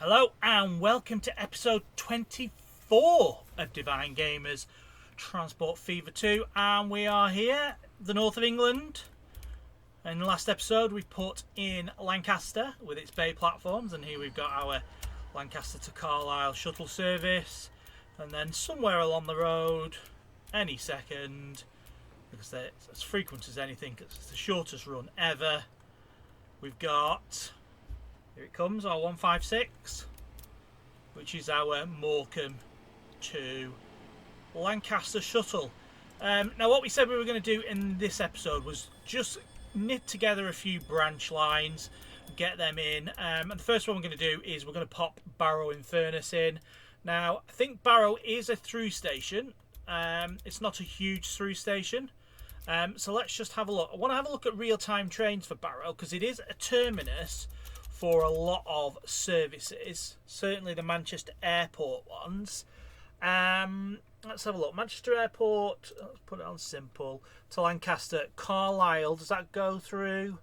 Hello and welcome to episode 24 of Divine Gamers Transport Fever 2, and we are here, the north of England. In the last episode we put in Lancaster with its bay platforms, and here we've got our Lancaster to Carlisle shuttle service, and then somewhere along the road, any second, because they're as frequent as anything, it's the shortest run ever, we've got... Here it comes, our 156, which is our Morecambe to Lancaster shuttle. Now what we said we were going to do in this episode was just knit together a few branch lines, get them in. And the first one we're going to do is we're going to pop Barrow-in-Furness in. Now I think Barrow is a through station. It's not a huge through station. So let's just have a look. I want to have a look at real-time trains for Barrow because it is a terminus for a lot of services, certainly the Manchester Airport ones. Let's have a look. Manchester Airport, let's put it on simple, to Lancaster. Carlisle, does that go through?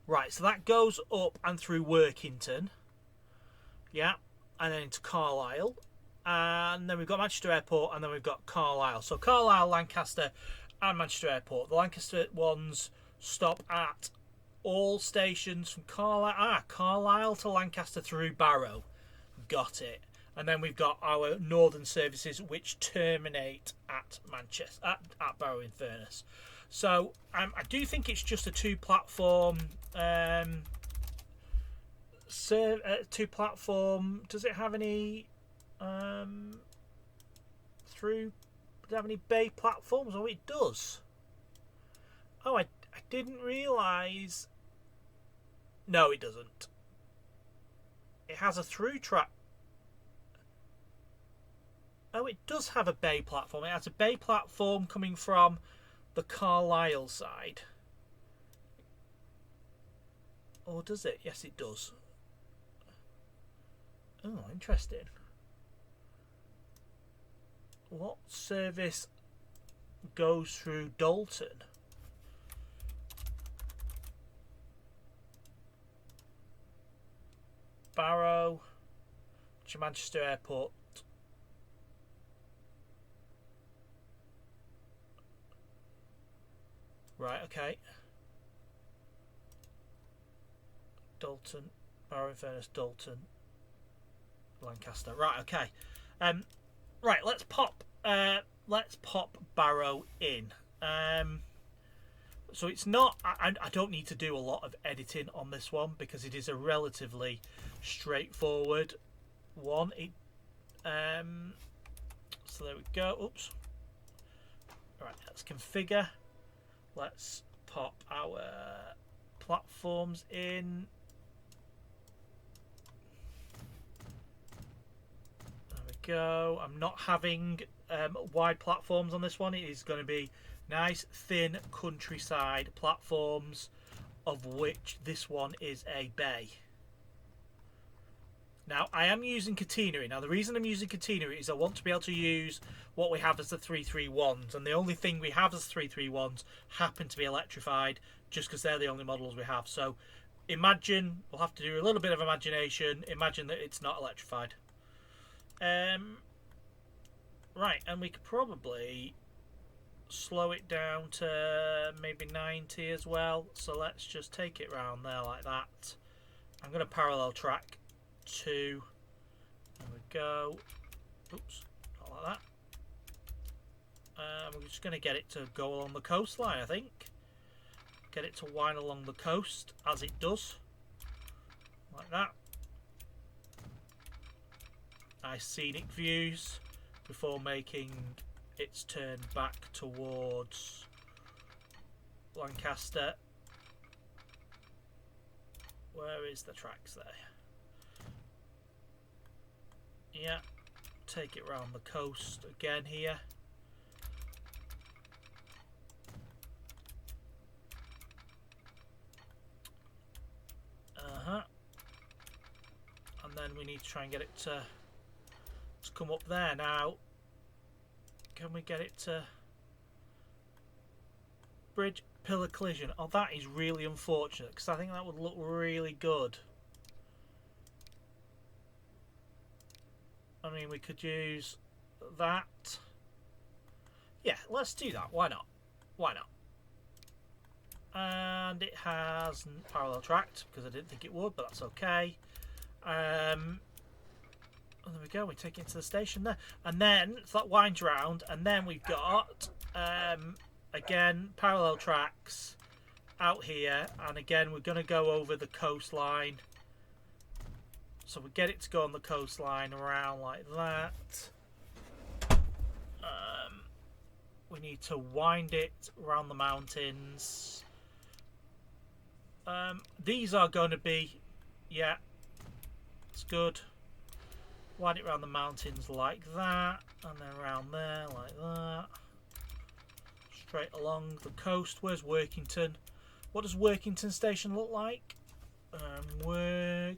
Right, so that goes up and through Workington. Yeah, and then into Carlisle. And then we've got Manchester Airport, and then we've got Carlisle. So Carlisle, Lancaster, and Manchester Airport. The Lancaster ones stop at all stations from Carlisle to Lancaster through Barrow. Got it. And then we've got our northern services which terminate at Manchester, at Barrow-in-Furness. So I do think it's just a two platform. Two platform. Does it have any through? Does it have any bay platforms? Oh, it does. Oh, I didn't realise. No, it doesn't. It has a through track. Oh, it does have a bay platform. It has a bay platform coming from the Carlisle side. Or does it? Yes, it does. Oh, interesting. What service goes through Dalton? Barrow to Manchester Airport. Right, okay. Dalton, Barrow-in-Furness, Dalton, Lancaster. Right, okay. Right, let's pop Barrow in. So it's not. I don't need to do a lot of editing on this one because it is a relatively straightforward one. So there we go. Oops. Right, let's configure. Let's pop our platforms in. There we go. I'm not having wide platforms on this one. It is going to be nice thin countryside platforms, of which this one is a bay. Now I am using catenary. Now the reason I'm using catenary is I want to be able to use what we have as the 331s, and the only thing we have as 331s happen to be electrified just because they're the only models we have. So imagine, we'll have to do a little bit of imagination, imagine that it's not electrified. Right, and we could probably slow it down to maybe 90 as well, so let's just take it round there like that. I'm going to parallel track 2. There we go. Oops, not like that. We're just going to get it to go along the coastline, I think. Get it to wind along the coast as it does, like that. Nice scenic views before making its turn back towards Lancaster. Where is the tracks there? Yeah, take it round the coast again here. And then we need to try and get it to come up there. Now can we get it to bridge pillar collision? Oh, that is really unfortunate because I think that would look really good. I mean, we could use that. Yeah, let's do that. Why not? Why not? And it has parallel tracked because I didn't think it would, but that's okay. And there we go. We take it into the station there, and then so that winds round, and then we've got again parallel tracks out here, and again we're going to go over the coastline. So we get it to go on the coastline around like that. We need to wind it around the mountains. These are going to be, yeah, it's good. Wind it around the mountains like that, and then around there like that. Straight along the coast. Where's Workington? What does Workington station look like? Workington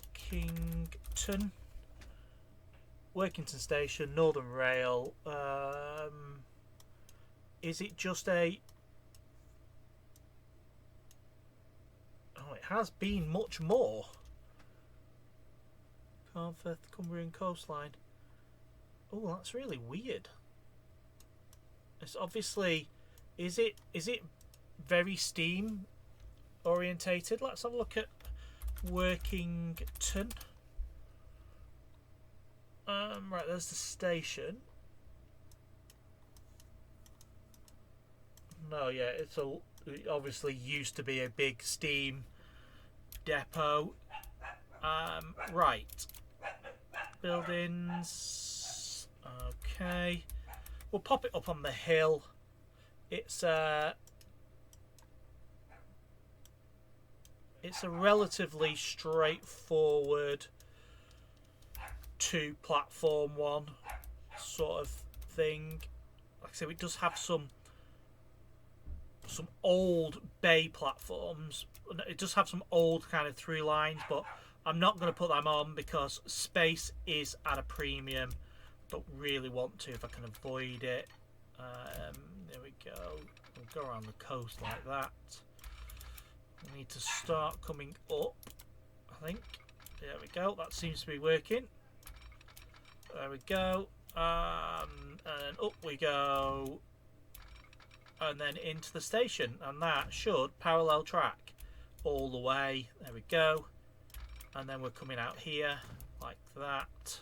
station, Northern Rail. Is it just a... Oh, it has been much more. Carlisle, Cumbrian coastline. Oh, that's really weird. It's obviously... Is it very steam orientated? Let's have a look at Workington. Right, there's the station. No, yeah, it obviously used to be a big steam depot. Right. Buildings. Okay. We'll pop it up on the hill. It's a relatively straightforward 2-platform one sort of thing. Like I say, it does have some old bay platforms. It does have some old kind of through lines, but I'm not going to put them on because space is at a premium. Don't really want to if I can avoid it. There we go. We'll go around the coast like that. We need to start coming up, I think. There we go. That seems to be working. There we go. And up we go. And then into the station. And that should parallel track all the way. There we go. And then we're coming out here like that.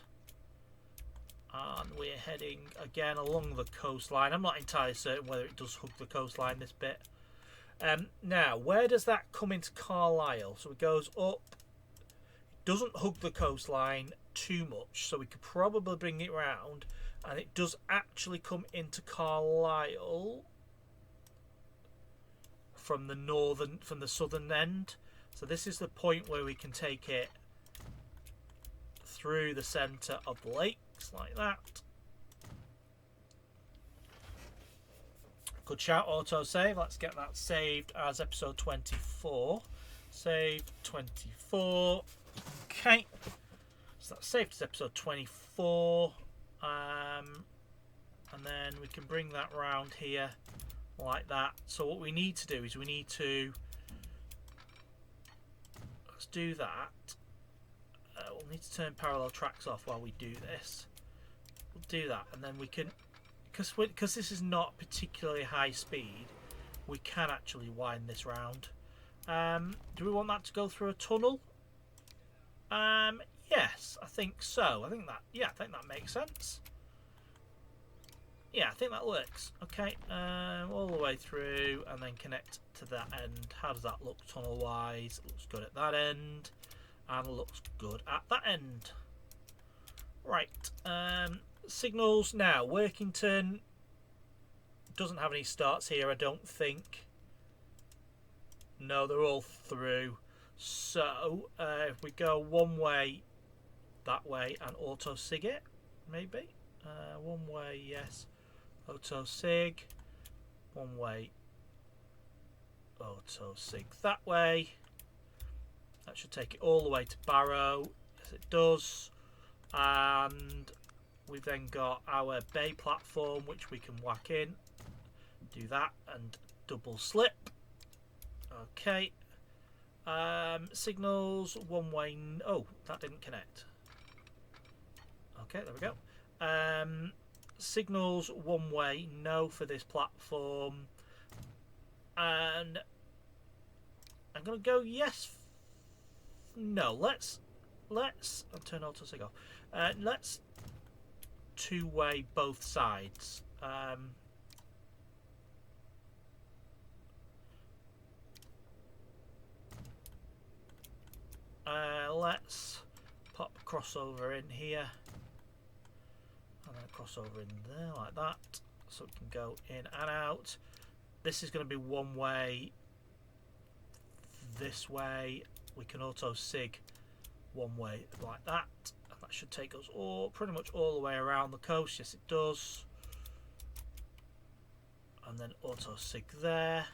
And we're heading again along the coastline. I'm not entirely certain whether it does hook the coastline, this bit. Now, where does that come into Carlisle? So it goes up. It doesn't hook the coastline too much, so we could probably bring it round. And it does actually come into Carlisle from the southern end. So this is the point where we can take it through the centre of the lakes like that. Good shout, autosave. Let's get that saved as episode 24. Save 24. Okay. So that's saved as episode 24. And then we can bring that round here like that. So what we need to do is let's do that. We'll need to turn parallel tracks off while we do this. We'll do that, and then we can, because this is not particularly high speed, we can actually wind this round. Do we want that to go through a tunnel? Yes, I think so. I think that makes sense. Yeah, I think that works. Okay, all the way through and then connect to that end. How does that look tunnel wise? It looks good at that end and looks good at that end. Right, signals now. Workington doesn't have any starts here, I don't think. No, they're all through. So if we go one way that way and auto sig it, maybe. One way, yes. Auto sig. One way. Auto sig that way. That should take it all the way to Barrow. Yes, it does. And we've then got our bay platform, which we can whack in. Do that and double slip. Okay. Signals one way. Oh, that didn't connect. Okay, there we go. Signals one way, no for this platform. And I'm going to go yes. No, let's I'll turn auto sig off. Let's two-way both sides. Let's pop a crossover in here and then a crossover in there like that, so it can go in and out. This is going to be one way. This way we can auto sig one way like that, and that should take us pretty much all the way around the coast. Yes, it does. And then auto sig there.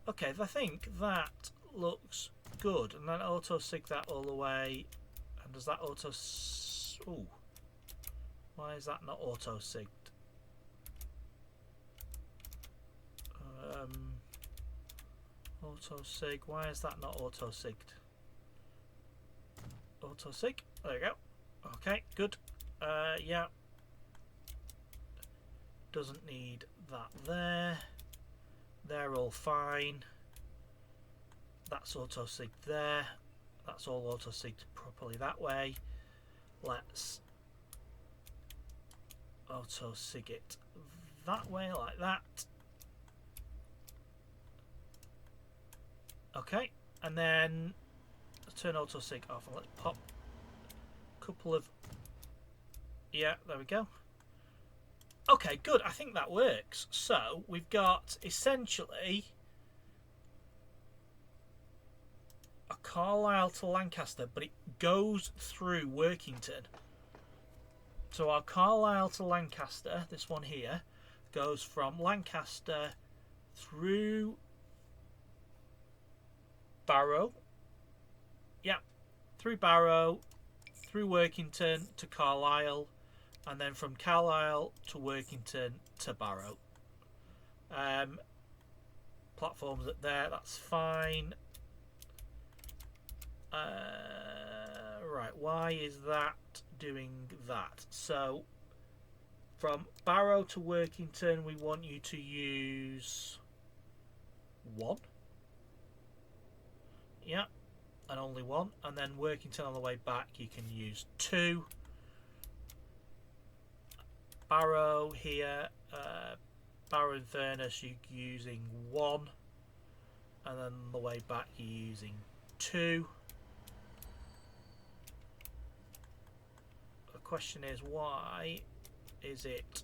Okay, I think that looks good. And then auto sig that all the way. And does that auto? Ooh, why is that not auto sigged? Auto sig. Why is that not auto sigged? Auto sig. There we go. Okay, good. Yeah. Doesn't need that there. They're all fine. That's auto sigged there. That's all auto sigged properly that way. Let's auto sig it that way like that. Okay, and then let's turn auto sig off and let's pop a couple of, yeah, there we go. Okay, good. I think that works. So we've got essentially a Carlisle to Lancaster, but it goes through Workington. So our Carlisle to Lancaster, this one here, goes from Lancaster through Barrow. Yeah, through Barrow, through Workington to Carlisle, and then from Carlisle to Workington to Barrow. Platforms up there, that's fine. Right, why is that doing that? So from Barrow to Workington, we want you to use 1. Yeah, and only 1. And then Workington on the way back, you can use 2. Barrow here, Barrow-in-Furness, you're using 1. And then on the way back, you're using 2. The question is, why is it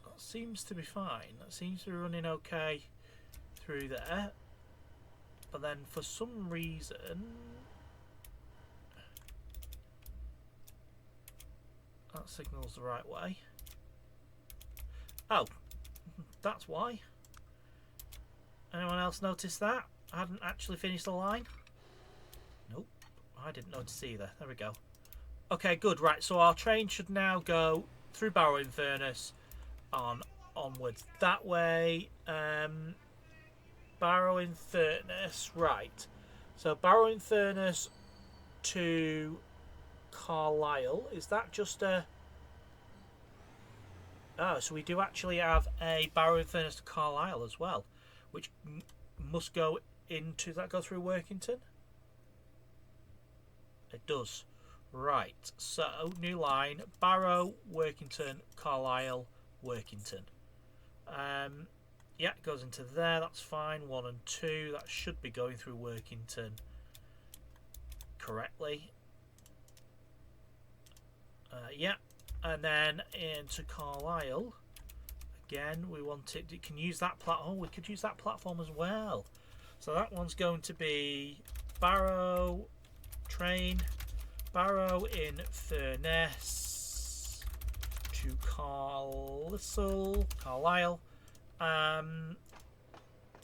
that seems to be fine. That seems to be running okay through there, but then for some reason that signals the right way. Oh, that's why. Anyone else notice that? I hadn't actually finished the line. Nope, I didn't notice either. There we go. Okay, good. Right, so our train should now go through Barrow-in-Furness onwards that way. Barrow-in-Furness, right. So Barrow-in-Furness to Carlisle. Is that just a... Oh, so we do actually have a Barrow-in-Furness to Carlisle as well, which must go into... Does that go through Workington? It does. Right, so new line, Barrow, Workington, Carlisle, Workington. Yeah, it goes into there, that's fine. 1 and 2, that should be going through Workington correctly. Yeah, and then into Carlisle. Again, we want it, can use that platform. Oh, we could use that platform as well. So that one's going to be Barrow, train, Barrow-in-Furness to Carlisle.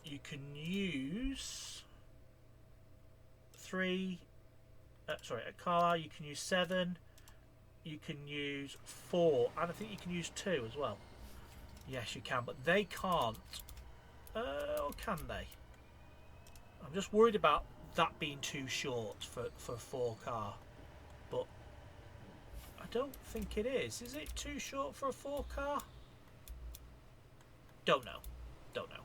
You can use 3. Sorry, at Carlisle you can use 7. You can use 4, and I think you can use 2 as well. Yes, you can, but they can't. Or can they? I'm just worried about that being too short for a 4-car. But I don't think it is. Is it too short for a 4-car? Don't know. Don't know.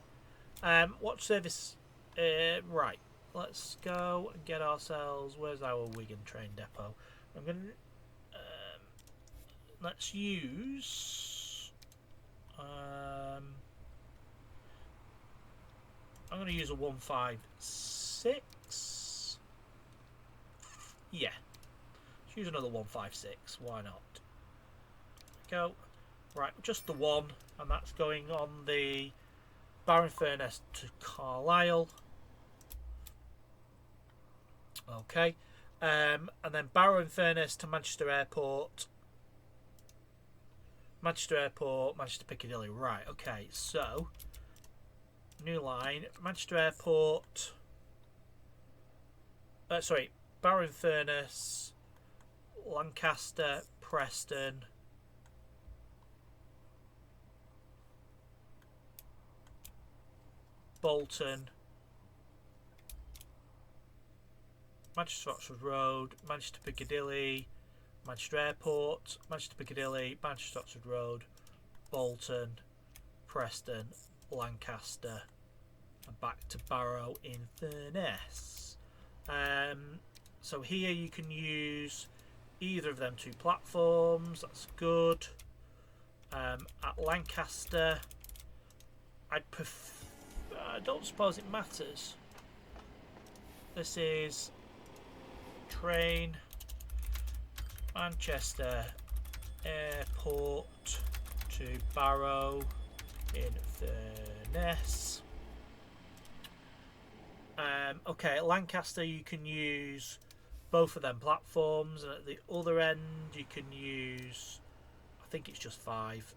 Watch service. Right. Let's go and get ourselves. Where's our Wigan train depot? I'm gonna. Let's use. I'm going to use a 156. Yeah. Let's use another 156. Why not? Go. Right, just the one, and that's going on the Barrow-in-Furness to Carlisle. Okay. And then Barrow-in-Furness to Manchester Airport. Manchester Airport, Manchester Piccadilly. Right, okay. So, new line. Manchester Airport. Sorry. Barrow-in-Furness. Lancaster, Preston. Bolton. Manchester Oxford Road, Manchester Piccadilly, Manchester Airport, Manchester Piccadilly, Manchester Oxford Road, Bolton, Preston, Lancaster, and back to Barrow-in-Furness. So here you can use either of them two platforms. That's good. At Lancaster, I don't suppose it matters. This is train Manchester Airport to Barrow-in-Furness. Okay, at Lancaster you can use both of them platforms, and at the other end you can use, I think it's just 5.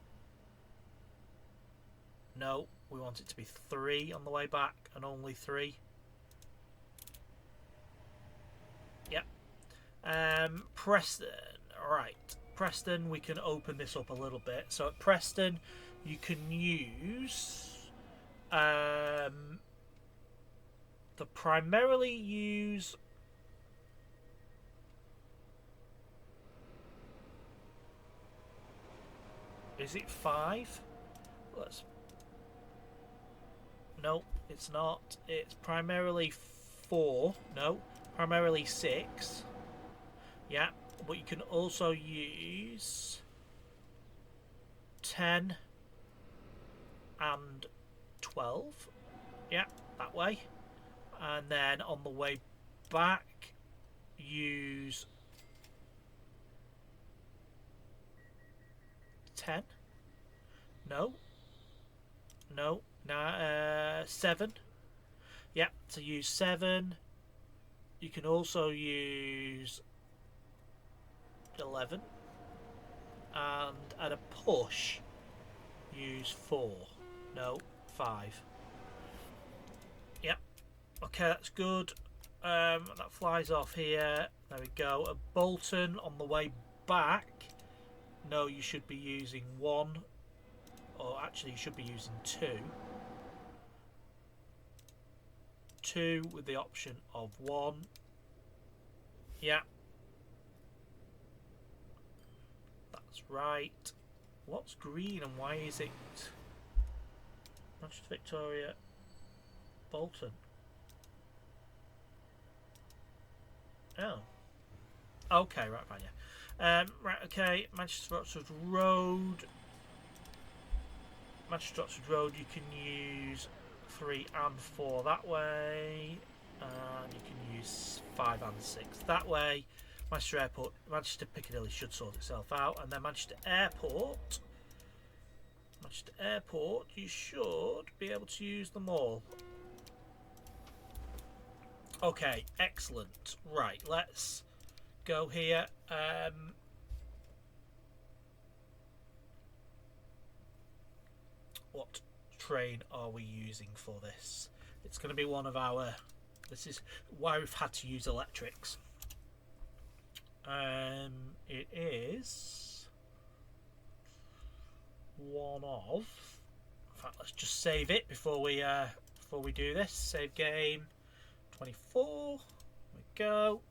No, we want it to be 3 on the way back, and only 3. Yep. Preston. Right. Preston, we can open this up a little bit. So at Preston, you can use primarily use is it 5? No, it's not. It's primarily 4. No, primarily 6. Yeah, but you can also use 10 and 12. Yeah, that way. And then on the way back, use 10. No. 7. Yeah, so use 7. You can also use 11. And at a push, use 4. No, 5. Yep. Okay, that's good. That flies off here. There we go. At Bolton, on the way back, no, you should be using 1. Or actually, you should be using 2. 2 with the option of 1. Yeah. That's right. What's green and why is it Manchester Victoria Bolton? Oh. Okay, right, fine, yeah. Right, okay, Manchester Oxford Road. Manchester Oxford Road, you can use 3 and 4 that way, and you can use 5 and 6 that way. Manchester Airport, Manchester Piccadilly should sort itself out, and then Manchester Airport, you should be able to use them all. Okay, excellent. Right, let's go here. What train are we using for this? It's going to be one of our... This is why we've had to use electrics. It is one of... In fact, let's just save it before we do this. Save game 24. There we go.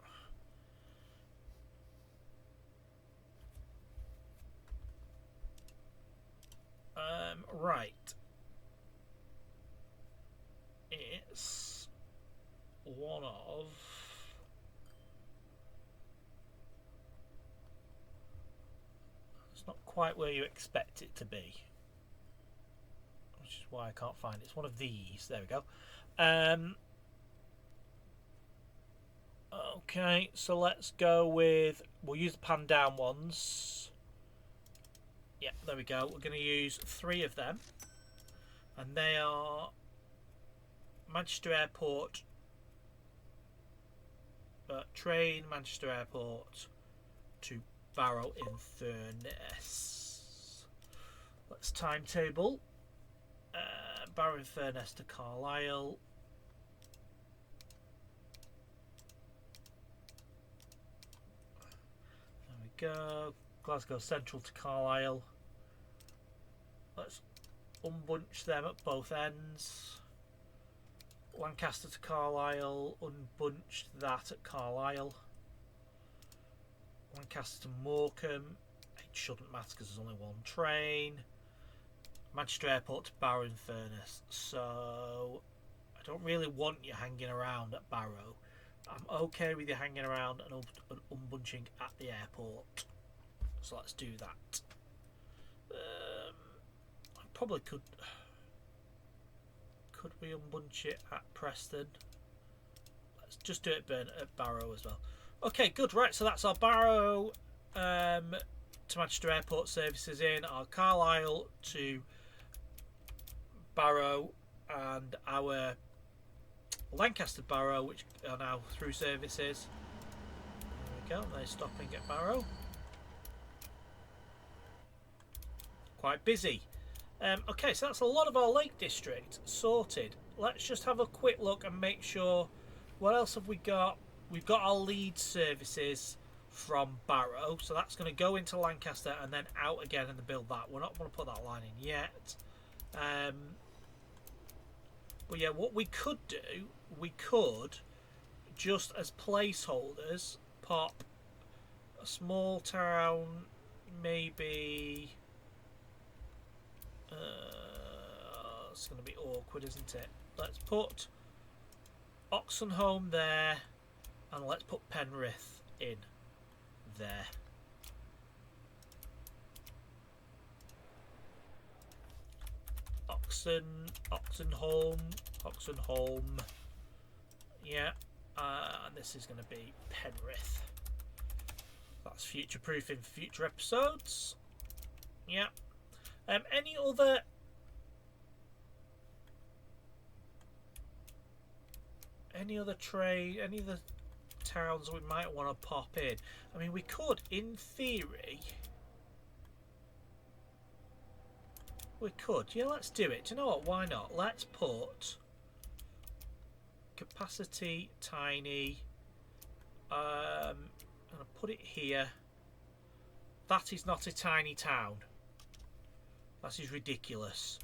Right. It's one of... It's not quite where you expect it to be, which is why I can't find it. It's one of these. There we go. Okay, so let's go with... We'll use the pan down ones. Yeah, there we go. We're going to use 3 of them. And they are Manchester Airport, train Manchester Airport to Barrow-in-Furness. Let's timetable. Barrow-in-Furness to Carlisle. There we go. Glasgow Central to Carlisle. Let's unbunch them at both ends. Lancaster to Carlisle, unbunched that at Carlisle. Lancaster to Morecambe, it shouldn't matter because there's only one train. Manchester Airport to Barrow-in-Furness, so I don't really want you hanging around at Barrow. I'm okay with you hanging around and unbunching at the airport, so let's do that. I probably could we unbunch it at Preston? Let's just do it at Barrow as well. Okay, good. Right, so that's our Barrow to Manchester Airport services in, our Carlisle to Barrow, and our Lancaster Barrow, which are now through services. There we go. They're stopping at Barrow. Quite busy. Okay, so that's a lot of our Lake District sorted. Let's just have a quick look and make sure. What else have we got? We've got our Leeds services from Barrow, so that's going to go into Lancaster and then out again and build that. We're not going to put that line in yet. But yeah, what we could do, we could just as placeholders pop a small town, maybe. It's going to be awkward, isn't it? Let's put Oxenholme there, and let's put Penrith in there. Oxenholme. Yeah, and this is going to be Penrith. That's future-proofing for future episodes. Yeah. Any other trade, any other towns we might want to pop in? I mean, we could, in theory, we could. Yeah, let's do it. Do you know what? Why not? Let's put capacity tiny. I'm gonna put it here. That is not a tiny town. That is ridiculous.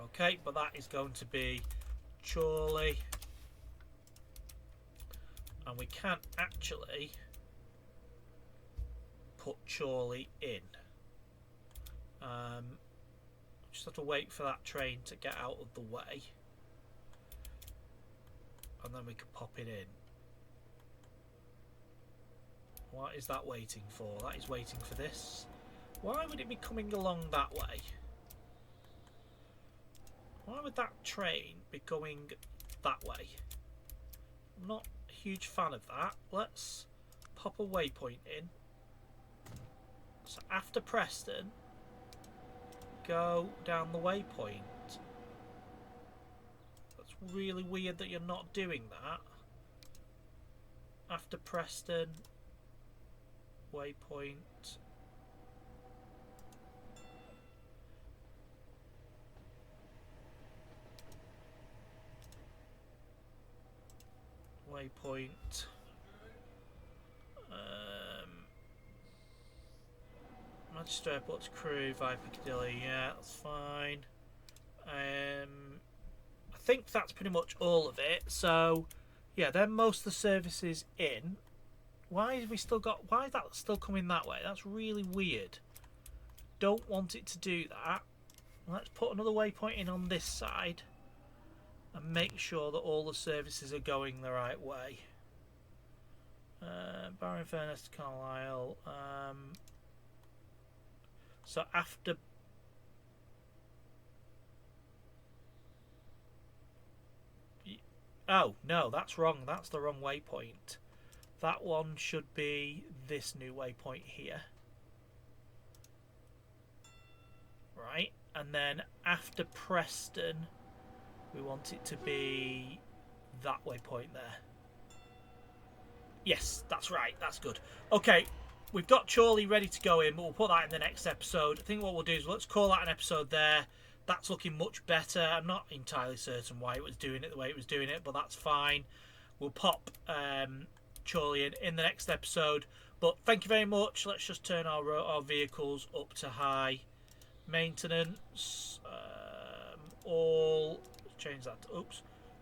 Okay, but that is going to be Chorley. And we can actually put Chorley in. Just have to wait for that train to get out of the way. And then we can pop it in. What is that waiting for? That is waiting for this. Why would it be coming along that way? Why would that train be going that way? I'm not a huge fan of that. Let's pop a waypoint in. So after Preston, go down the waypoint. That's really weird that you're not doing that. After Preston, waypoint. Waypoint. Manchester Airport to Crewe via Piccadilly. Yeah, that's fine. I think that's pretty much all of it. So, yeah, then most of the services in. Why have we still got? Why is that still coming that way? That's really weird. Don't want it to do that. Let's put another waypoint in on this side and make sure that all the services are going the right way. Barrow-in-Furness to Carlisle. So after. Oh no, that's wrong. That's the wrong waypoint. That one should be this new waypoint here. Right, and then after Preston, we want it to be that waypoint there. Yes, that's right, that's good. Okay, we've got Chorley ready to go in, but we'll put that in the next episode. I think what we'll do is let's call that an episode there. That's looking much better. I'm not entirely certain why it was doing it the way it was doing it, but that's fine. We'll pop Chorley in the next episode. But thank you very much. Let's just turn our vehicles up to high maintenance. All change that.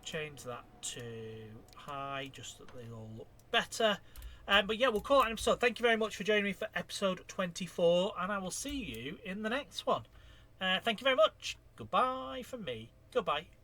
Change that to high, just that they all look better. But yeah, we'll call it an episode. Thank you very much for joining me for episode 24, and I will see you in the next one. Thank you very much. Goodbye from me. Goodbye.